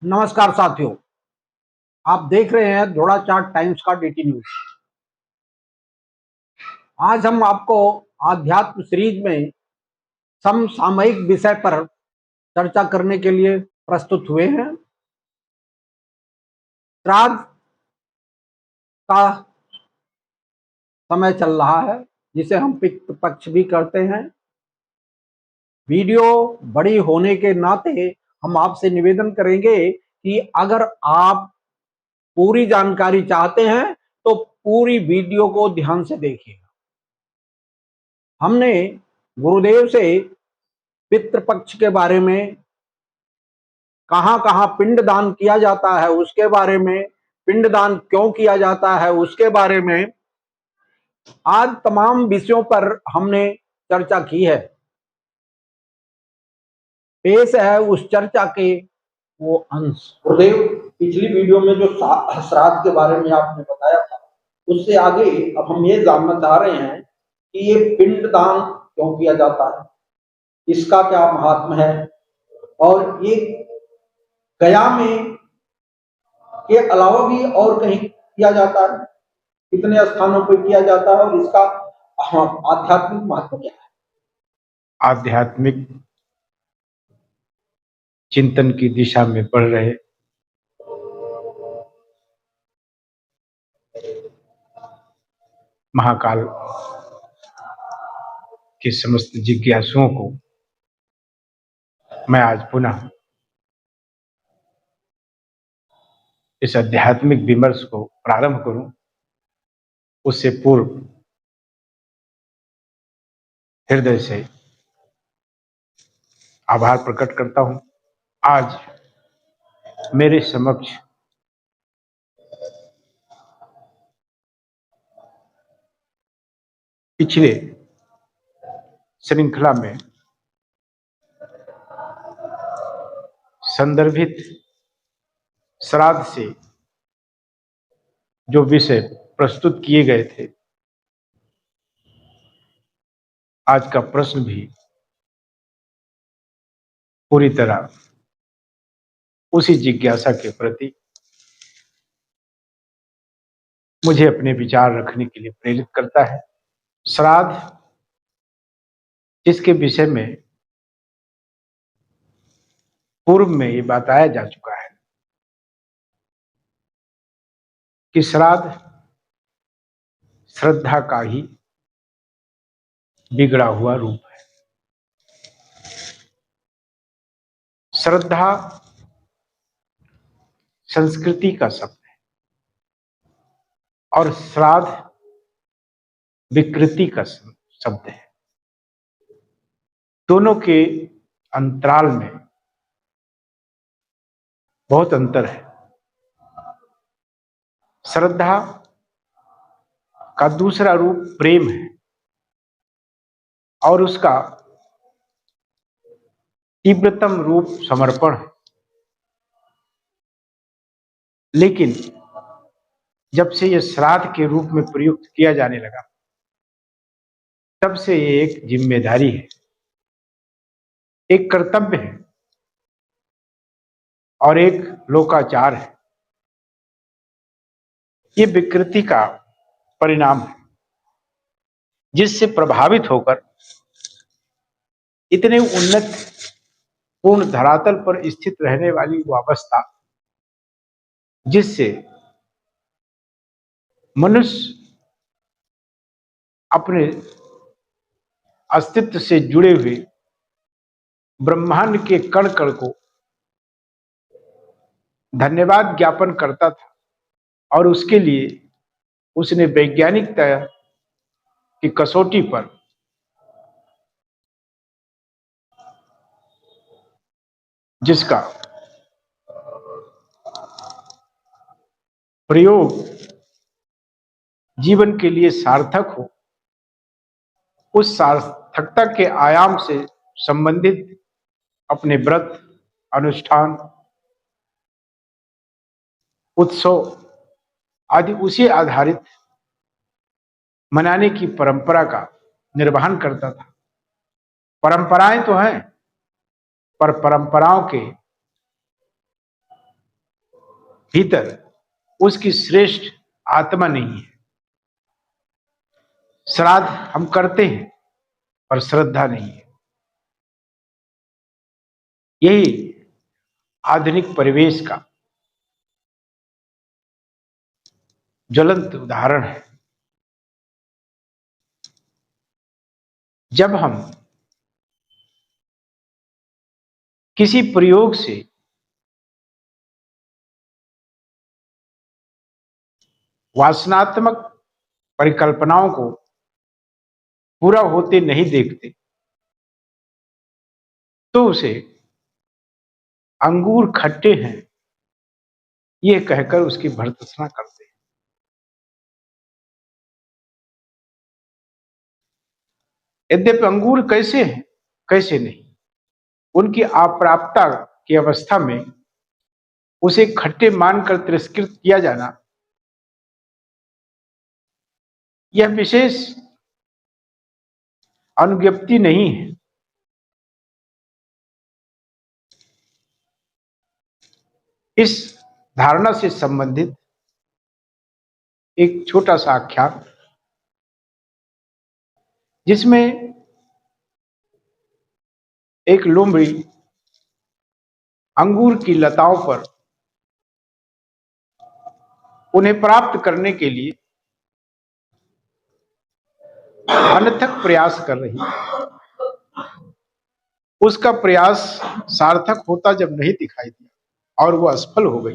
नमस्कार साथियों, आप देख रहे हैं जोड़ाचाट टाइम्स का डीटी न्यूज। आज हम आपको आध्यात्म सीरीज में समसामयिक विषय पर चर्चा करने के लिए प्रस्तुत हुए हैं। श्राद्ध का समय चल रहा है, जिसे हम पितृ पक्ष भी कहते हैं। वीडियो बड़ी होने के नाते हम आपसे निवेदन करेंगे कि अगर आप पूरी जानकारी चाहते हैं तो पूरी वीडियो को ध्यान से देखिएगा। हमने गुरुदेव से पितृपक्ष के बारे में, कहां कहां पिंडदान किया जाता है उसके बारे में, पिंडदान क्यों किया जाता है उसके बारे में, आज तमाम विषयों पर हमने चर्चा की है। पेश है उस चर्चा के वो अंश। गुरुदेव, पिछली वीडियो में जो श्राद्ध के बारे में आपने बताया था, उससे आगे अब हम ये जानना चाह रहे हैं कि ये पिंडदान क्यों किया जाता है, इसका क्या महात्म है, और ये गया में के अलावा भी और कहीं किया जाता है, कितने स्थानों पर किया जाता है, और इसका आध्यात्मिक महत्व क्या है? आध्यात्मिक चिंतन की दिशा में बढ़ रहे महाकाल के समस्त जिज्ञासुओं को मैं आज पुनः इस आध्यात्मिक विमर्श को प्रारंभ करूं, उससे पूर्व हृदय से आभार प्रकट करता हूं। आज मेरे समक्ष पिछले श्रृंखला में संदर्भित श्राद्ध से जो विषय प्रस्तुत किए गए थे, आज का प्रश्न भी पूरी तरह उसी जिज्ञासा के प्रति मुझे अपने विचार रखने के लिए प्रेरित करता है। श्राद्ध, जिसके विषय में पूर्व में ये बताया जा चुका है कि श्राद्ध श्रद्धा का ही बिगड़ा हुआ रूप है। श्रद्धा संस्कृति का शब्द है और श्राद्ध विकृति का शब्द है। दोनों के अंतराल में बहुत अंतर है। श्रद्धा का दूसरा रूप प्रेम है और उसका तीव्रतम रूप समर्पण है। लेकिन जब से यह श्राद्ध के रूप में प्रयुक्त किया जाने लगा, तब से ये एक जिम्मेदारी है, एक कर्तव्य है और एक लोकाचार है। ये विकृति का परिणाम है, जिससे प्रभावित होकर इतने उन्नत पूर्ण धरातल पर स्थित रहने वाली वो अवस्था, जिससे मनुष्य अपने अस्तित्व से जुड़े हुए ब्रह्मांड के कण कण को धन्यवाद ज्ञापन करता था और उसके लिए उसने वैज्ञानिकता की कसौटी पर जिसका प्रयोग जीवन के लिए सार्थक हो, उस सार्थकता के आयाम से संबंधित अपने व्रत, अनुष्ठान, उत्सव आदि उसी आधारित मनाने की परंपरा का निर्वहन करता था। परंपराएं तो हैं, पर परंपराओं के भीतर उसकी श्रेष्ठ आत्मा नहीं है। श्राद्ध हम करते हैं पर श्रद्धा नहीं है। यही आधुनिक परिवेश का ज्वलंत उदाहरण है। जब हम किसी प्रयोग से वासनात्मक परिकल्पनाओं को पूरा होते नहीं देखते तो उसे अंगूर खट्टे हैं यह कहकर उसकी भर्त्सना करते हैं। यद्यपि अंगूर कैसे हैं कैसे नहीं, उनकी अप्राप्यता की अवस्था में उसे खट्टे मानकर तिरस्कृत किया जाना यह विशेष अनुज्ञप्ति नहीं है। इस धारणा से संबंधित एक छोटा सा आख्यान जिसमें एक लोमड़ी अंगूर की लताओं पर उन्हें प्राप्त करने के लिए अनथक प्रयास कर रही। उसका प्रयास सार्थक होता जब नहीं दिखाई दिया और वो असफल हो गई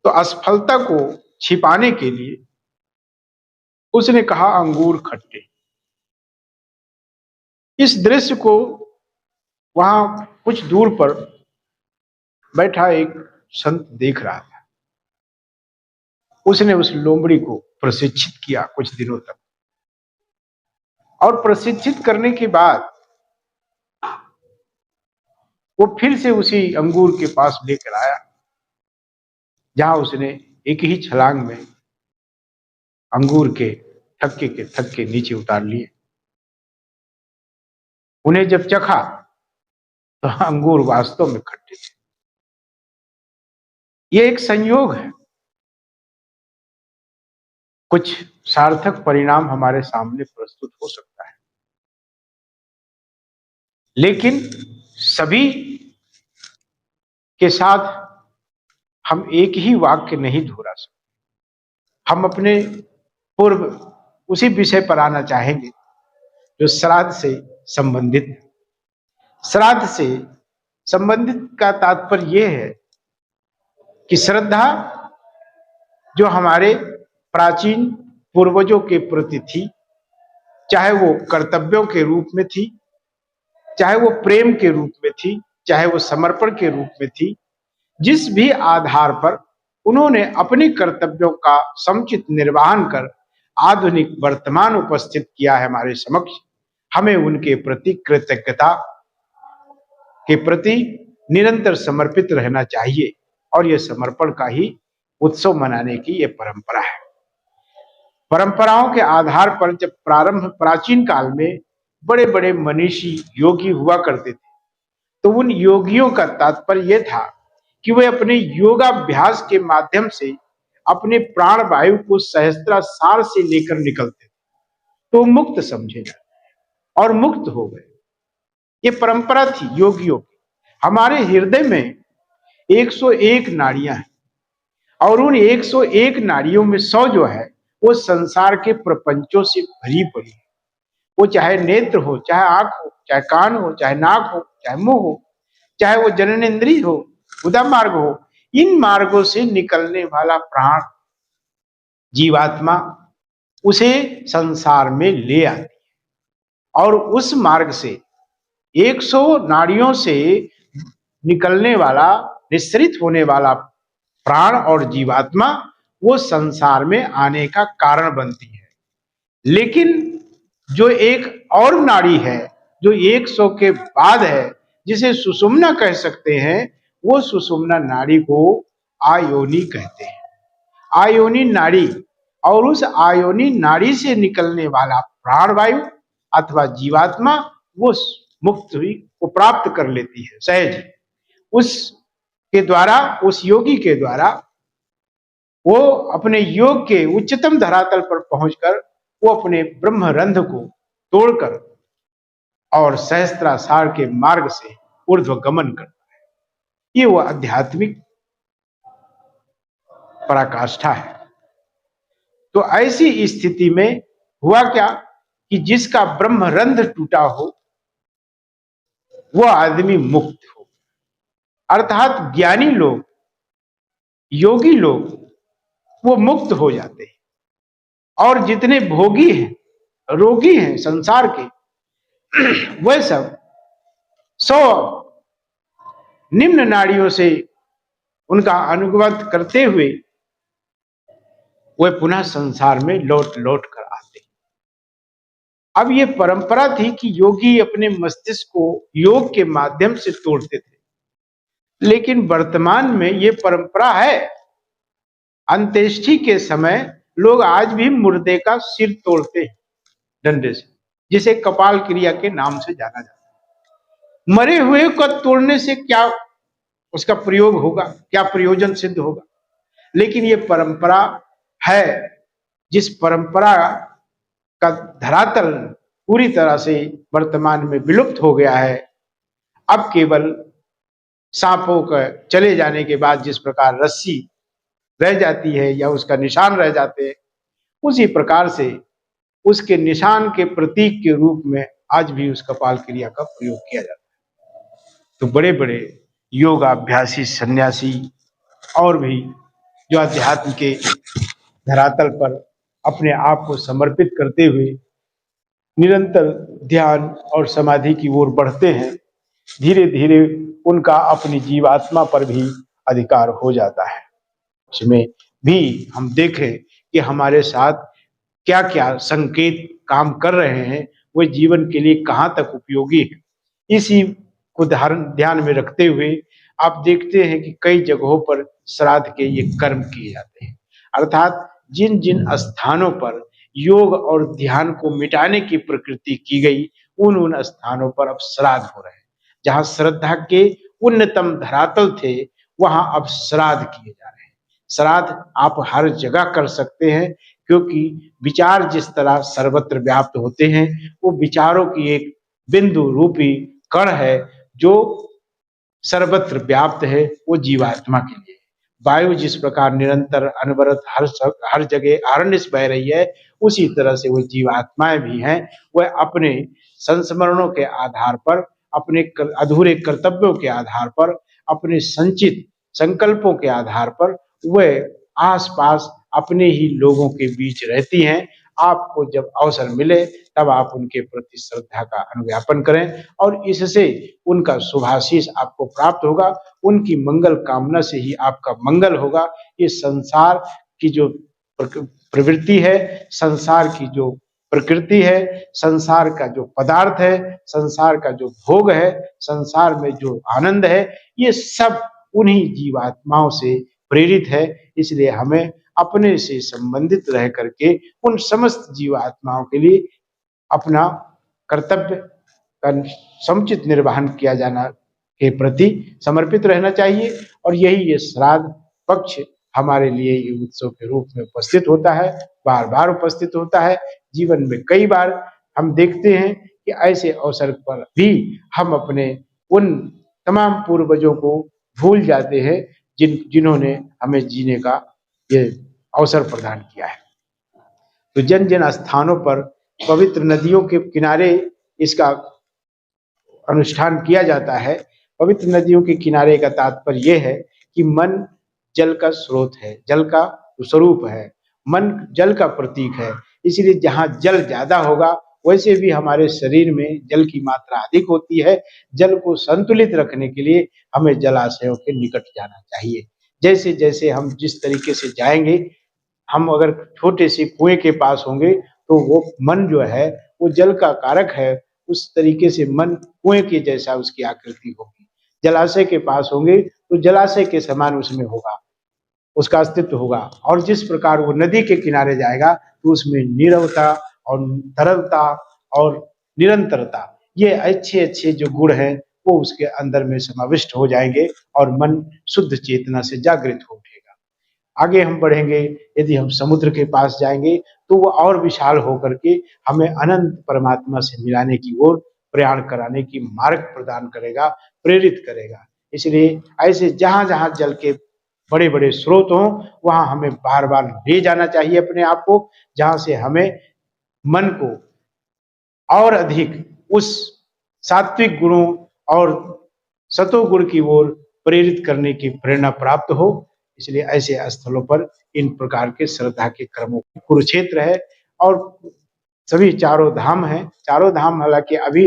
तो असफलता को छिपाने के लिए उसने कहा अंगूर खट्टे। इस दृश्य को वहां कुछ दूर पर बैठा एक संत देख रहा था। उसने उस लोमड़ी को प्रशिक्षित किया कुछ दिनों तक और प्रशिक्षित करने के बाद वो फिर से उसी अंगूर के पास लेकर आया जहां उसने एक ही छलांग में अंगूर के थक्के नीचे उतार लिए। उन्हें जब चखा तो अंगूर वास्तव में खट्टे थे। यह एक संयोग है। कुछ सार्थक परिणाम हमारे सामने प्रस्तुत हो सकता है लेकिन सभी के साथ हम एक ही वाक्य नहीं दोहरा सकते। हम अपने पूर्व उसी विषय पर आना चाहेंगे जो श्राद्ध से संबंधित है। श्राद्ध से संबंधित का तात्पर्य यह है कि श्रद्धा जो हमारे प्राचीन पूर्वजों के प्रति थी, चाहे वो कर्तव्यों के रूप में थी, चाहे वो प्रेम के रूप में थी, चाहे वो समर्पण के रूप में थी, जिस भी आधार पर उन्होंने अपने कर्तव्यों का समुचित निर्वहन कर आधुनिक वर्तमान उपस्थित किया है हमारे समक्ष, हमें उनके प्रति कृतज्ञता के प्रति निरंतर समर्पित रहना चाहिए और यह समर्पण का ही उत्सव मनाने की यह परंपरा है। परंपराओं के आधार पर जब प्राचीन काल में बड़े बड़े मनीषी योगी हुआ करते थे तो उन योगियों का तात्पर्य यह था कि वे अपने योगाभ्यास के माध्यम से अपने प्राण वायु को सहस्त्रार से लेकर निकलते थे तो मुक्त समझे जाते और मुक्त हो गए। ये परंपरा थी योगियों की। हमारे हृदय में 101 नाड़ियां हैं और उन 101 नाड़ियों में 100 जो है वो संसार के प्रपंचों से भरी पड़ी है। वो चाहे नेत्र हो, चाहे आंख हो, चाहे कान हो, चाहे नाक हो, चाहे मुंह हो, चाहे वो जननेंद्रिय हो, उदा मार्ग हो, इन मार्गों से निकलने वाला प्राण जीवात्मा उसे संसार में ले आती है और उस मार्ग से 100 नाड़ियों से निकलने वाला निस्सरित होने वाला प्राण और जीवात्मा वो संसार में आने का कारण बनती है। लेकिन जो एक और नाड़ी है जो 100 के बाद है जिसे सुषुम्ना कह सकते हैं, वो सुषुम्ना नाड़ी को आयोनी कहते हैं। आयोनी नाड़ी और उस आयोनी नाड़ी से निकलने वाला प्राणवायु अथवा जीवात्मा वो मुक्त हुई, वो प्राप्त कर लेती है सहज। उस के द्वारा, उस योगी के द्वारा वो अपने योग के उच्चतम धरातल पर पहुंचकर वो अपने ब्रह्मरंध्र को तोड़कर और सहस्त्रासार के मार्ग से ऊर्ध्व गमन करता है। ये वो आध्यात्मिक पराकाष्ठा है। तो ऐसी स्थिति में हुआ क्या कि जिसका ब्रह्मरंध्र टूटा हो वो आदमी मुक्त हो, अर्थात ज्ञानी लोग, योगी लोग वो मुक्त हो जाते हैं। और जितने भोगी हैं, रोगी हैं संसार के, वह सब 100 निम्न नाड़ियों से उनका अनुगत करते हुए वह पुनः संसार में लौट लौट कर आते हैं। अब ये परंपरा थी कि योगी अपने मस्तिष्क को योग के माध्यम से तोड़ते थे, लेकिन वर्तमान में ये परंपरा है। अंत्येष्टि के समय लोग आज भी मुर्दे का सिर तोड़ते हैं डंडे से, जिसे कपाल क्रिया के नाम से जाना जाता है। मरे हुए को तोड़ने से क्या उसका प्रयोग होगा, क्या प्रयोजन सिद्ध होगा? लेकिन ये परंपरा है, जिस परंपरा का धरातल पूरी तरह से वर्तमान में विलुप्त हो गया है। अब केवल सांपों का चले जाने के बाद जिस प्रकार रस्सी रह जाती है या उसका निशान रह जाते हैं, उसी प्रकार से उसके निशान के प्रतीक के रूप में आज भी उस कपाल क्रिया का प्रयोग किया जाता है। तो बड़े बड़े योगाभ्यासी, सन्यासी और भी जो अध्यात्म के धरातल पर अपने आप को समर्पित करते हुए निरंतर ध्यान और समाधि की ओर बढ़ते हैं, धीरे धीरे उनका अपनी जीवात्मा पर भी अधिकार हो जाता है। इसमें भी हम देखें कि हमारे साथ क्या क्या संकेत काम कर रहे हैं, वो जीवन के लिए कहाँ तक उपयोगी है। इसी को ध्यान में रखते हुए आप देखते हैं कि कई जगहों पर श्राद्ध के ये कर्म किए जाते हैं, अर्थात जिन जिन स्थानों पर योग और ध्यान को मिटाने की प्रकृति की गई, उन उन स्थानों पर अब श्राद्ध हो रहे हैं। जहां श्रद्धा के उन्नतम धरातल थे, वहां अब श्राद्ध किए जा रहे हैं। श्राद्ध आप हर जगह कर सकते हैं, क्योंकि विचार जिस तरह सर्वत्र व्याप्त होते हैं, वो विचारों की एक बिंदु रूपी कण है जो सर्वत्र व्याप्त है, वो जीवात्मा के लिए। वायु जिस प्रकार निरंतर अनवरत हर जगह अहर्निश बह रही है, उसी तरह से वो जीवात्माएं भी हैं। वह अपने संस्मरणों के आधार पर, अपने अधूरे कर्तव्यों के आधार पर, अपने संचित संकल्पों के आधार पर वह आसपास अपने ही लोगों के बीच रहती हैं। आपको जब अवसर मिले तब आप उनके प्रति श्रद्धा का अनुज्ञापन करें और इससे उनका शुभाशीष आपको प्राप्त होगा। उनकी मंगल कामना से ही आपका मंगल होगा। ये संसार की जो प्रवृत्ति है, संसार की जो प्रकृति है, संसार का जो पदार्थ है, संसार का जो भोग है, संसार में जो आनंद है, ये सब उन्हीं जीवात्माओं से प्रेरित है। इसलिए हमें अपने से संबंधित रह करके उन समस्त जीवात्माओं के लिए अपना कर्तव्य का समुचित निर्वहन किया जाना के प्रति समर्पित रहना चाहिए। और यही ये श्राद्ध पक्ष हमारे लिए ये उत्सव के रूप में उपस्थित होता है, बार बार उपस्थित होता है। जीवन में कई बार हम देखते हैं कि ऐसे अवसर पर भी हम अपने उन तमाम पूर्वजों को भूल जाते हैं जिन्होंने हमें जीने का ये अवसर प्रदान किया है। तो जिन जिन स्थानों पर पवित्र नदियों के किनारे इसका अनुष्ठान किया जाता है, पवित्र नदियों के किनारे का तात्पर्य यह है कि मन जल का स्रोत है, जल का स्वरूप है, मन जल का प्रतीक है। इसलिए जहाँ जल ज्यादा होगा, वैसे भी हमारे शरीर में जल की मात्रा अधिक होती है। जल को संतुलित रखने के लिए हमें जलाशयों के निकट जाना चाहिए। जैसे जैसे हम जिस तरीके से जाएंगे, हम अगर छोटे से कुएं के पास होंगे तो वो मन जो है वो जल का कारक है, उस तरीके से मन कुएं के जैसा उसकी आकृति होगी। जलाशय के पास होंगे तो जलाशय के समान उसमें होगा, उसका अस्तित्व होगा। और जिस प्रकार वो नदी के किनारे जाएगा तो उसमें नीरवता और तरलता और निरंतरता, ये अच्छे अच्छे जो गुण हैं वो उसके अंदर में समाविष्ट हो जाएंगे और मन शुद्ध चेतना से जागृत हो उठेगा। आगे हम बढ़ेंगे, यदि हम समुद्र के पास जाएंगे तो वो और विशाल होकर के हमें अनंत परमात्मा से मिलाने की ओर प्रयाण कराने की मार्ग प्रदान करेगा, प्रेरित करेगा। इसलिए ऐसे जहां जहां जल के बड़े बड़े स्रोत हों वहां हमें बार बार ले जाना चाहिए अपने आप को, जहां से हमें मन को और अधिक उस सात्विक गुणों और सतोगुण की ओर प्रेरित करने की प्रेरणा प्राप्त हो। इसलिए ऐसे स्थलों पर इन प्रकार के श्रद्धा के क्रमों, कुरुक्षेत्र है और सभी चारों धाम हैं। चारों धाम हालांकि अभी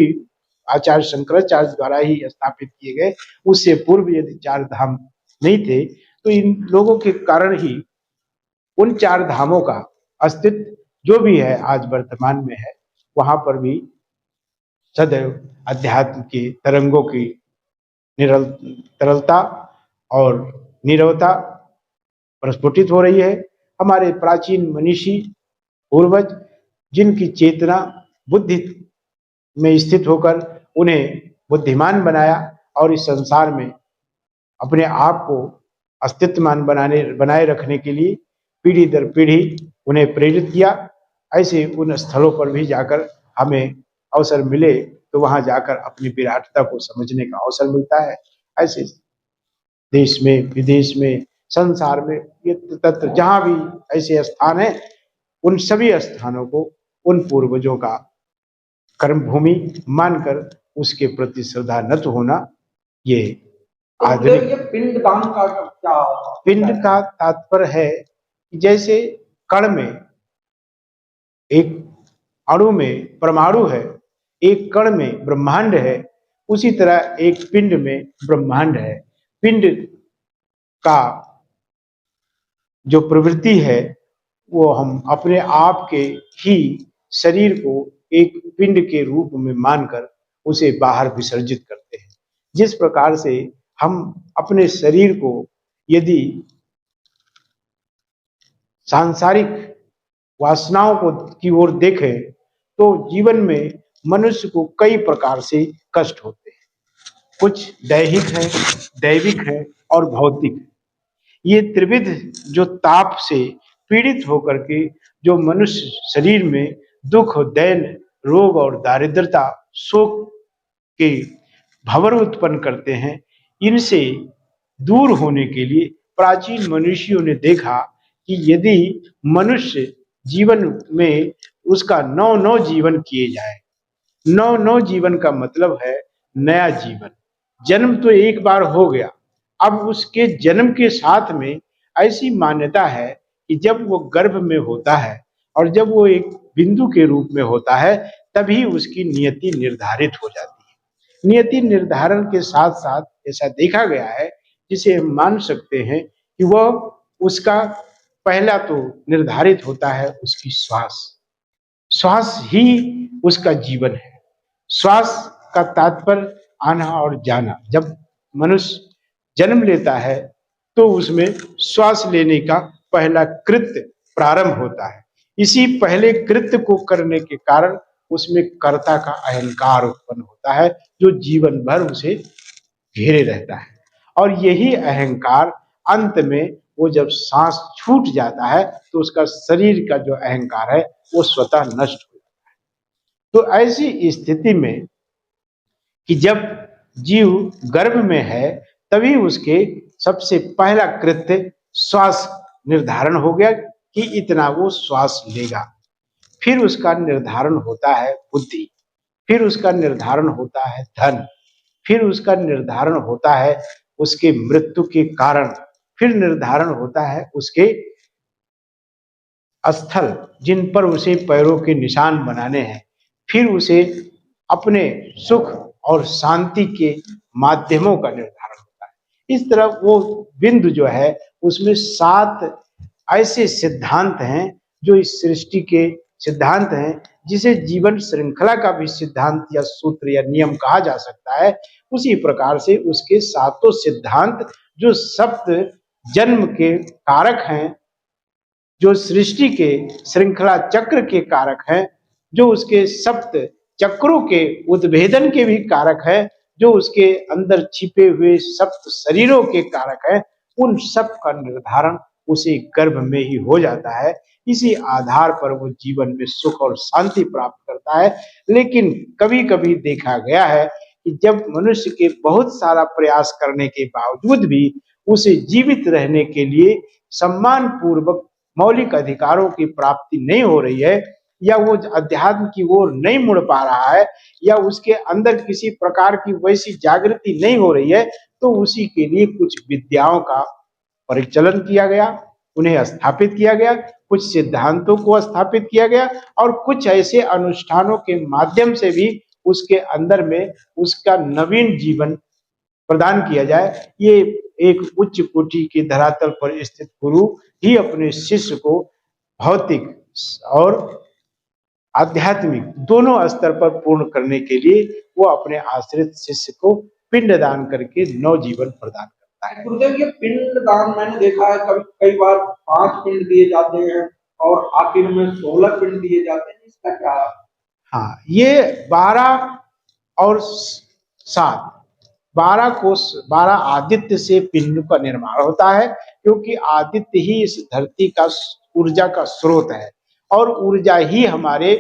आचार्य शंकराचार्य द्वारा ही स्थापित किए गए, उससे पूर्व यदि चार धाम नहीं थे तो इन लोगों के कारण ही उन चार धामों का अस्तित्व जो भी है आज वर्तमान में है, वहां पर भी सदैव अध्यात्म के तरंगों की तरलता और नीरवता प्रस्फुटित हो रही है। हमारे प्राचीन मनीषी पूर्वज जिनकी चेतना बुद्धि में स्थित होकर उन्हें बुद्धिमान बनाया और इस संसार में अपने आप को अस्तित्वमान बनाए रखने के लिए पीढ़ी दर पीढ़ी उन्हें प्रेरित किया, ऐसे उन स्थलों पर भी जाकर हमें अवसर मिले तो वहां जाकर अपनी विराटता को समझने का अवसर मिलता है। ऐसे देश में, विदेश में, संसार में, ये तत्र जहां भी ऐसे स्थान है, उन सभी स्थानों को उन पूर्वजों का कर्मभूमि मानकर उसके प्रति श्रद्धा न तो होना, ये आधुनिक। ये पिंडदान का क्या? पिंड का तात्पर्य है कि जैसे कण में, एक अणु में परमाणु है, एक कण में ब्रह्मांड है, उसी तरह एक पिंड में ब्रह्मांड है। पिंड का जो प्रवृत्ति है वो हम अपने आप के ही शरीर को एक पिंड के रूप में मानकर उसे बाहर विसर्जित करते हैं। जिस प्रकार से हम अपने शरीर को यदि सांसारिक वासनाओं को की ओर देखें तो जीवन में मनुष्य को कई प्रकार से कष्ट होते हैं। कुछ दैहिक है, दैविक है और भौतिक है। ये त्रिविध जो ताप से पीड़ित होकर के जो मनुष्य शरीर में दुख, दैन, रोग और दारिद्रता, शोक के भंवर उत्पन्न करते हैं, इनसे दूर होने के लिए प्राचीन मनुष्यों ने देखा कि यदि मनुष्य जीवन में उसका नौ जीवन किए जाए। नौ जीवन का मतलब है नया जीवन। जन्म तो एक बार हो गया, अब उसके जन्म के साथ में ऐसी मान्यता है कि जब वो गर्भ में होता है और जब वो एक बिंदु के रूप में होता है तभी उसकी नियति निर्धारित हो जाती है। नियति निर्धारण के साथ साथ ऐसा देखा गया है जिसे हम मान सकते हैं कि वह उसका पहला तो निर्धारित होता है उसकी श्वास। श्वास ही उसका जीवन है। श्वास का तात्पर्य आना और जाना। जब मनुष्य जन्म लेता है तो उसमें श्वास लेने का पहला कृत्य प्रारंभ होता है। इसी पहले कृत्य को करने के कारण उसमें कर्ता का अहंकार उत्पन्न होता है जो जीवन भर उसे घेरे रहता है। और यही अहंकार अंत में वो जब सांस छूट जाता है तो उसका शरीर का जो अहंकार है वो स्वतः नष्ट हो जाता है। तो ऐसी स्थिति में कि जब जीव गर्भ में है तभी उसके सबसे पहला कृत्य श्वास निर्धारण हो गया कि इतना वो श्वास लेगा। फिर उसका निर्धारण होता है बुद्धि, फिर उसका निर्धारण होता है धन, फिर उसका निर्धारण होता है उसके मृत्यु के कारण, फिर निर्धारण होता है उसके स्थल जिन पर उसे पैरों के निशान बनाने हैं, फिर उसे अपने सुख और शांति के माध्यमों का निर्धारण होता है। इस तरह वो बिंदु जो है उसमें 7 ऐसे सिद्धांत हैं जो इस सृष्टि के सिद्धांत हैं, जिसे जीवन श्रृंखला का भी सिद्धांत या सूत्र या नियम कहा जा सकता है। उसी प्रकार से उसके 7 सिद्धांत जो सप्त जन्म के कारक हैं, जो सृष्टि के श्रृंखला चक्र के कारक हैं, जो उसके सप्त चक्रों के उद्भेदन के भी कारक हैं, जो उसके अंदर छिपे हुए सप्त शरीरों के कारक है, उन सब का निर्धारण उसे गर्भ में ही हो जाता है। इसी आधार पर वो जीवन में सुख और शांति प्राप्त करता है। लेकिन कभी कभी देखा गया है कि जब मनुष्य के बहुत सारा प्रयास करने के बावजूद भी उसे जीवित रहने के लिए सम्मान पूर्वक मौलिक अधिकारों की प्राप्ति नहीं हो रही है, या वो अध्यात्म की ओर नहीं मुड़ पा रहा है, या उसके अंदर किसी प्रकार की वैसी जागृति नहीं हो रही है, तो उसी के लिए कुछ विद्याओं का परिचलन किया गया, उन्हें स्थापित किया गया, कुछ सिद्धांतों को स्थापित किया गया, और कुछ ऐसे अनुष्ठानों के माध्यम से भी उसके अंदर में उसका नवीन जीवन प्रदान किया जाए। ये एक उच्च कोटि की धरातल पर स्थित गुरु ही अपने शिष्य को भौतिक और आध्यात्मिक दोनों स्तर पर पूर्ण करने के लिए वो अपने आश्रित शिष्य को पिंड दान करके नव जीवन प्रदान करता है। गुरुदेव, ये पिंड दान मैंने देखा है, कभी कई बार 5 पिंड दिए जाते हैं और आखिर में 16 पिंड दिए जाते हैं, इसका क्या? हाँ, ये 12 और 7, 12 आदित्य से पिंड का निर्माण होता है, क्योंकि आदित्य ही इस धरती का ऊर्जा का स्रोत है, और ऊर्जा ही हमारे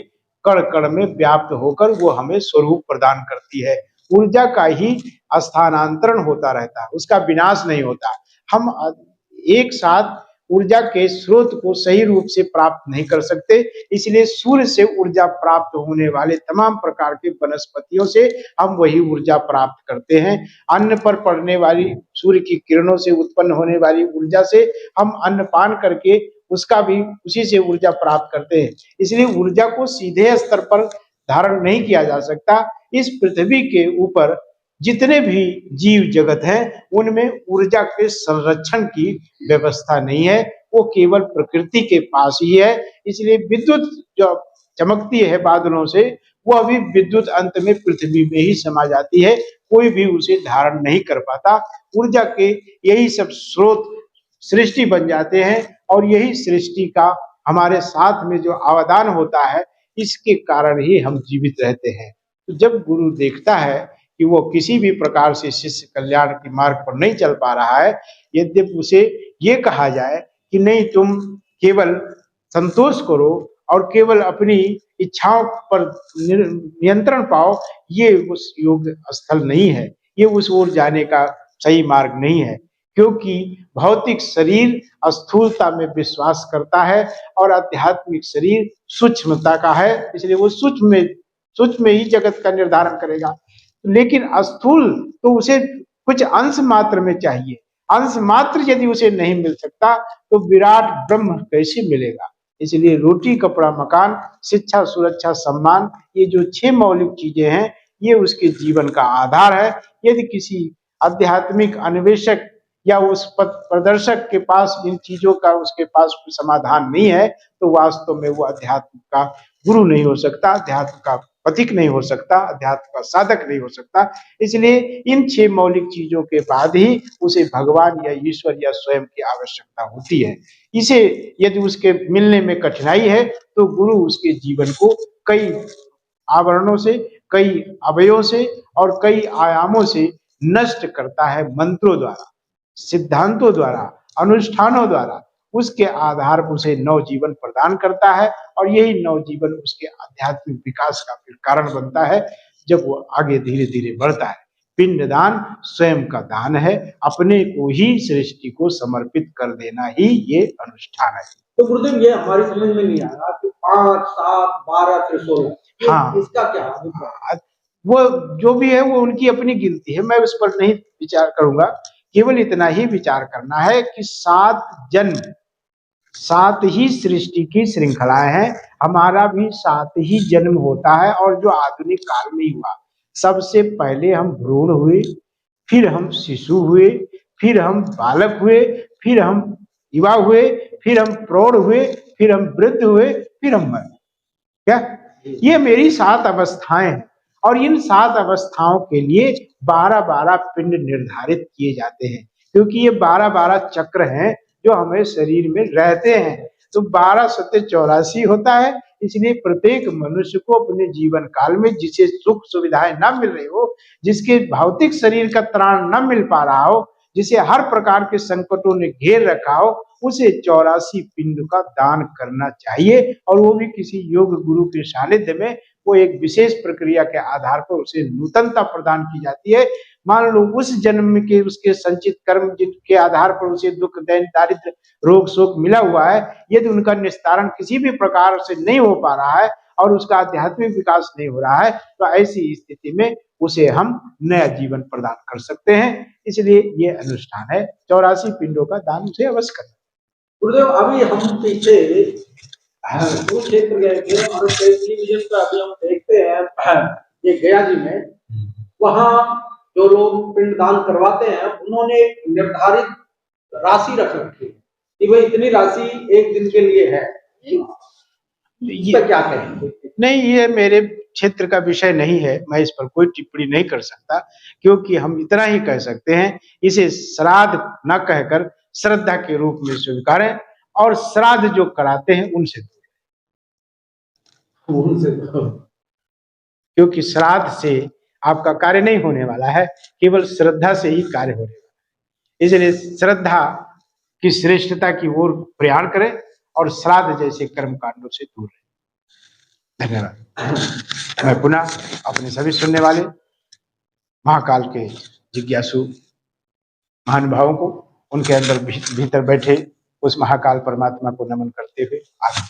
कण कण में व्याप्त होकर वो हमें स्वरूप प्रदान करती है। ऊर्जा का ही स्थानांतरण होता रहता है, उसका विनाश नहीं होता। हम एक साथ ऊर्जा के स्रोत को सही रूप से प्राप्त नहीं कर सकते, इसलिए सूर्य से ऊर्जा प्राप्त होने वाले तमाम प्रकार के वनस्पतियों से हम वही ऊर्जा प्राप्त करते हैं। अन्न पर पड़ने वाली सूर्य की किरणों से उत्पन्न होने वाली ऊर्जा से हम अन्न पान करके उसका भी उसी से ऊर्जा प्राप्त करते हैं। इसलिए ऊर्जा को सीधे स्तर पर धारण नहीं किया जा सकता। इस पृथ्वी के ऊपर जितने भी जीव जगत हैं, उनमें ऊर्जा के संरक्षण की व्यवस्था नहीं है, वो केवल प्रकृति के पास ही है। इसलिए विद्युत जो चमकती है बादलों से, वो अभी विद्युत अंत में पृथ्वी में ही समा जाती है, कोई भी उसे धारण नहीं कर पाता। ऊर्जा के यही सब स्रोत सृष्टि बन जाते हैं, और यही सृष्टि का हमारे साथ में जो अवदान होता है, इसके कारण ही हम जीवित रहते हैं। तो जब गुरु देखता है कि वो किसी भी प्रकार से शिष्य कल्याण के मार्ग पर नहीं चल पा रहा है, यद्यपि उसे ये कहा जाए कि नहीं, तुम केवल संतोष करो और केवल अपनी इच्छाओं पर नियंत्रण पाओ, ये उस योग स्थल नहीं है, ये उस ओर जाने का सही मार्ग नहीं है। क्योंकि भौतिक शरीर स्थूलता में विश्वास करता है और आध्यात्मिक शरीर सूक्ष्मता का है, इसलिए वो सूक्ष्म ही जगत का निर्धारण करेगा। लेकिन स्थूल तो उसे कुछ अंश मात्र में चाहिए, अंश मात्र यदि उसे नहीं मिल सकता तो विराट ब्रह्म कैसे मिलेगा। इसलिए रोटी, कपड़ा, मकान, शिक्षा, सुरक्षा, सम्मान, ये जो 6 मौलिक चीजें हैं, ये उसके जीवन का आधार है। यदि किसी आध्यात्मिक अन्वेषक या उस पथ प्रदर्शक के पास इन चीजों का उसके पास कोई समाधान नहीं है, तो वास्तव में वो अध्यात्म का गुरु नहीं हो सकता, अध्यात्म का पथिक नहीं हो सकता, अध्यात्म का साधक नहीं हो सकता। इसलिए इन 6 मौलिक चीजों के बाद ही उसे भगवान या ईश्वर या स्वयं की आवश्यकता होती है। इसे यदि उसके मिलने में कठिनाई है, तो गुरु उसके जीवन को कई आवरणों से, कई अवयों से और कई आयामों से नष्ट करता है, मंत्रों द्वारा, सिद्धांतों द्वारा, अनुष्ठानों द्वारा उसके आधार पर उसे नवजीवन प्रदान करता है, और यही नवजीवन उसके आध्यात्मिक विकास का फिर कारण बनता है, जब वो आगे धीरे धीरे बढ़ता है। पिंडदान स्वयं का दान है, अपने को ही सृष्टि को समर्पित कर देना ही ये अनुष्ठान है। तो गुरुदेव, ये हमारी समझ में नहीं आ रहा कि 5, 7, 12 त्रिशूल, हाँ, इसका क्या है? वो जो भी है वो उनकी अपनी गिनती है, मैं उस पर नहीं विचार करूंगा। केवल इतना ही विचार करना है कि 7 जन्म, 7 ही सृष्टि की श्रृंखलाएं हैं। हमारा भी 7 ही जन्म होता है, और जो आधुनिक काल में हुआ, सबसे पहले हम भ्रूण हुए, फिर हम शिशु हुए, फिर हम बालक हुए, फिर हम युवा हुए, फिर हम प्रौढ़ हुए, फिर हम वृद्ध हुए, फिर हम मर। क्या ये मेरी 7 अवस्थाएं हैं, और इन 7 अवस्थाओं के लिए 12-12 पिंड निर्धारित किए जाते हैं, क्योंकि ये 12-12 चक्र हैं जो हमें शरीर में रहते हैं। तो 12 सत्य 84 होता है, इसलिए प्रत्येक मनुष्य को अपने जीवन काल में जिसे सुख सुविधाएं न मिल रही हो, जिसके भौतिक शरीर का त्राण न मिल पा रहा हो, जिसे हर प्रकार के संकटों ने घेर रखा हो, उसे 84 पिंड का दान करना चाहिए। और वो भी किसी योग गुरु के सानिध्य में, वो एक विशेष प्रक्रिया के आधार पर उसे नूतनता प्रदान की जाती है। मान लो उस जन्म के उसके संचित कर्म के आधार पर उसे दुख, दैन, दारिद्र, रोग, शोक मिला हुआ है, यदि उनका निस्तारण किसी भी प्रकार से नहीं हो पा रहा है और उसका आध्यात्मिक विकास नहीं हो रहा है, तो ऐसी स्थिति में उसे हम नया जीवन प्रदान कर सकते हैं। इसलिए ये अनुष्ठान है, 84 पिंडों का दान उसे अवश्य करना। गुरुदेव, अभी हम पीछे कुरुक्षेत्र गए थे और टेलीविजन पर अभी हम देखते हैं ये गया जी में, वहां जो लोग पिंडदान करवाते हैं उन्होंने निर्धारित राशि रख रखी है कि भाई इतनी राशि एक दिन के लिए है। ये क्या कहेंगे? नहीं, ये मेरे क्षेत्र का विषय नहीं है, मैं इस पर कोई टिप्पणी नहीं कर सकता, क्योंकि हम इतना ही कह सकते हैं, इसे श्राद्ध न कहकर श्रद्धा के रूप में स्वीकारें और श्राद्ध जो कराते हैं उनसे क्योंकि श्राद्ध से आपका कार्य नहीं होने वाला है, केवल श्रद्धा से ही कार्य होने वाला है। इसलिए श्रद्धा की श्रेष्ठता की ओर प्रयाण करें और श्राद्ध जैसे कर्म कांडों से दूर रहें। धन्यवाद। मैं पुनः अपने सभी सुनने वाले महाकाल के जिज्ञासु महानुभावों को उनके अंदर भीतर बैठे उस महाकाल परमात्मा को नमन करते हुए आगे